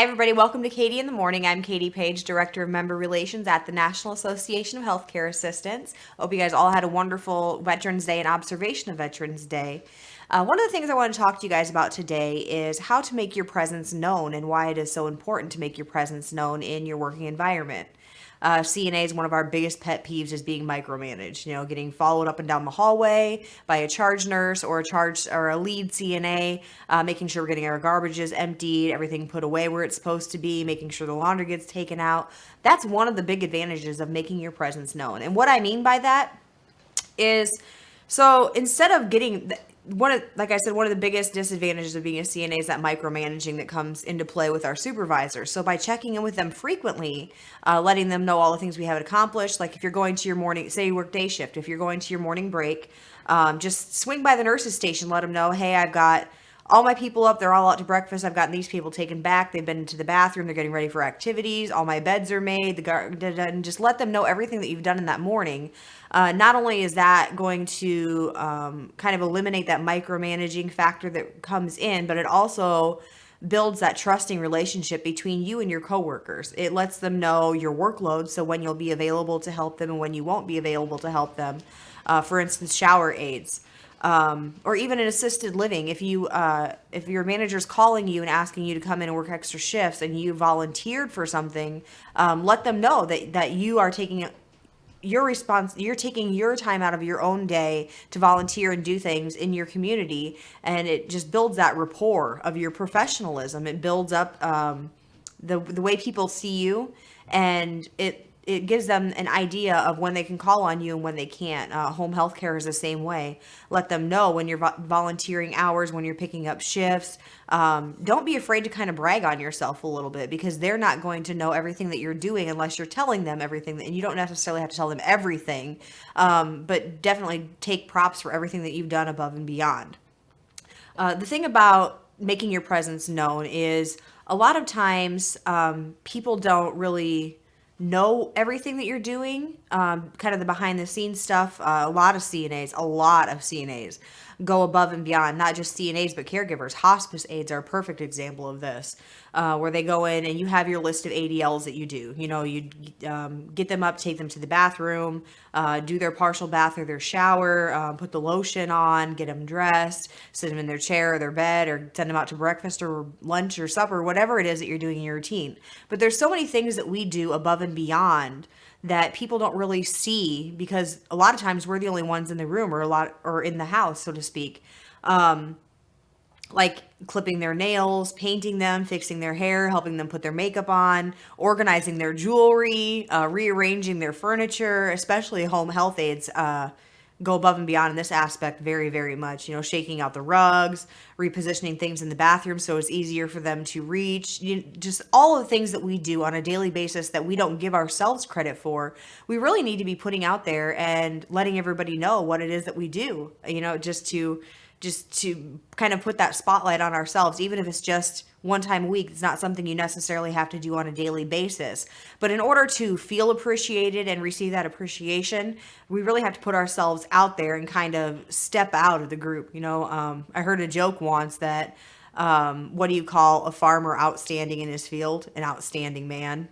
everybody. Welcome to Katie in the Morning. I'm Katie Page, Director of Member Relations at the National Association of Healthcare Assistants. Hope you guys all had a wonderful Veterans Day and observation of Veterans Day. One of the things I want to talk to you guys about today is how to make your presence known and why it is so important to make your presence known in your working environment. CNA is one of our biggest pet peeves is being micromanaged. Getting followed up and down the hallway by a charge nurse or a lead CNA, making sure we're getting our garbages emptied, everything put away where it's supposed to be, making sure the laundry gets taken out. That's one of the big advantages of making your presence known. And what I mean by that is, so instead of getting one of the biggest disadvantages of being a CNA is that micromanaging that comes into play with our supervisors. So by checking in with them frequently, letting them know all the things we have accomplished, like if you're going to your morning, say you work day shift, if you're going to your morning break, just swing by the nurse's station, let them know, hey, I've got all my people up, they're all out to breakfast. I've gotten these people taken back. They've been to the bathroom. They're getting ready for activities. All my beds are made. And just let them know everything that you've done in that morning. Not only is that going to kind of eliminate that micromanaging factor that comes in, but it also builds that trusting relationship between you and your coworkers. It lets them know your workload, so when you'll be available to help them and when you won't be available to help them. For instance, shower aids. Or even in assisted living, if your manager's calling you and asking you to come in and work extra shifts and you volunteered for something, let them know that you are taking you're taking your time out of your own day to volunteer and do things in your community, and it just builds that rapport of your professionalism. It builds up the way people see you, and it gives them an idea of when they can call on you and when they can't. Home health care is the same way. Let them know when you're volunteering hours, when you're picking up shifts. Don't be afraid to kind of brag on yourself a little bit, because they're not going to know everything that you're doing unless you're telling them everything. And you don't necessarily have to tell them everything, but definitely take props for everything that you've done above and beyond. The thing about making your presence known is a lot of times people don't really know everything that you're doing, kind of the behind the scenes stuff. A lot of CNAs go above and beyond, not just CNAs, but caregivers. Hospice aides are a perfect example of this, where they go in and you have your list of ADLs that you do. You get them up, take them to the bathroom, do their partial bath or their shower, put the lotion on, get them dressed, sit them in their chair or their bed, or send them out to breakfast or lunch or supper, whatever it is that you're doing in your routine. But there's so many things that we do above and beyond that people don't really see, because a lot of times we're the only ones in the room or in the house, so to speak. Like clipping their nails, painting them, fixing their hair, helping them put their makeup on, organizing their jewelry, rearranging their furniture. Especially home health aides go above and beyond in this aspect very, very much. Shaking out the rugs, repositioning things in the bathroom so it's easier for them to reach. Just all of the things that we do on a daily basis that we don't give ourselves credit for, we really need to be putting out there and letting everybody know what it is that we do, just to kind of put that spotlight on ourselves, even if it's just one time a week. It's not something you necessarily have to do on a daily basis. But in order to feel appreciated and receive that appreciation, we really have to put ourselves out there and kind of step out of the group. I heard a joke once that, what do you call a farmer outstanding in his field? An outstanding man.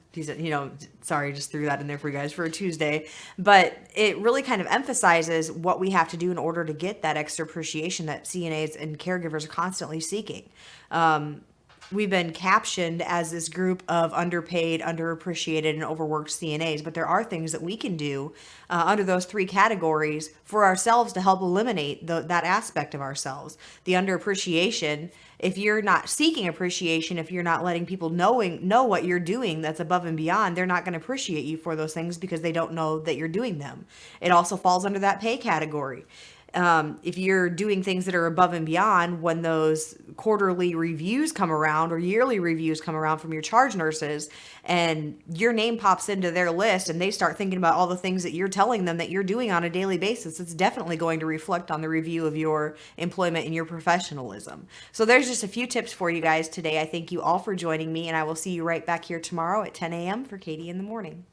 Sorry, just threw that in there for you guys for a Tuesday. But it really kind of emphasizes what we have to do in order to get that extra appreciation that CNAs and caregivers are constantly seeking. We've been captioned as this group of underpaid, underappreciated, and overworked CNAs, but there are things that we can do under those three categories for ourselves to help eliminate that aspect of ourselves. The underappreciation, if you're not seeking appreciation, if you're not letting people know what you're doing that's above and beyond, they're not going to appreciate you for those things because they don't know that you're doing them. It also falls under that pay category. If you're doing things that are above and beyond, when those quarterly reviews come around or yearly reviews come around from your charge nurses and your name pops into their list and they start thinking about all the things that you're telling them that you're doing on a daily basis, it's definitely going to reflect on the review of your employment and your professionalism. So there's just a few tips for you guys today. I thank you all for joining me, and I will see you right back here tomorrow at 10 a.m. for Katie in the Morning.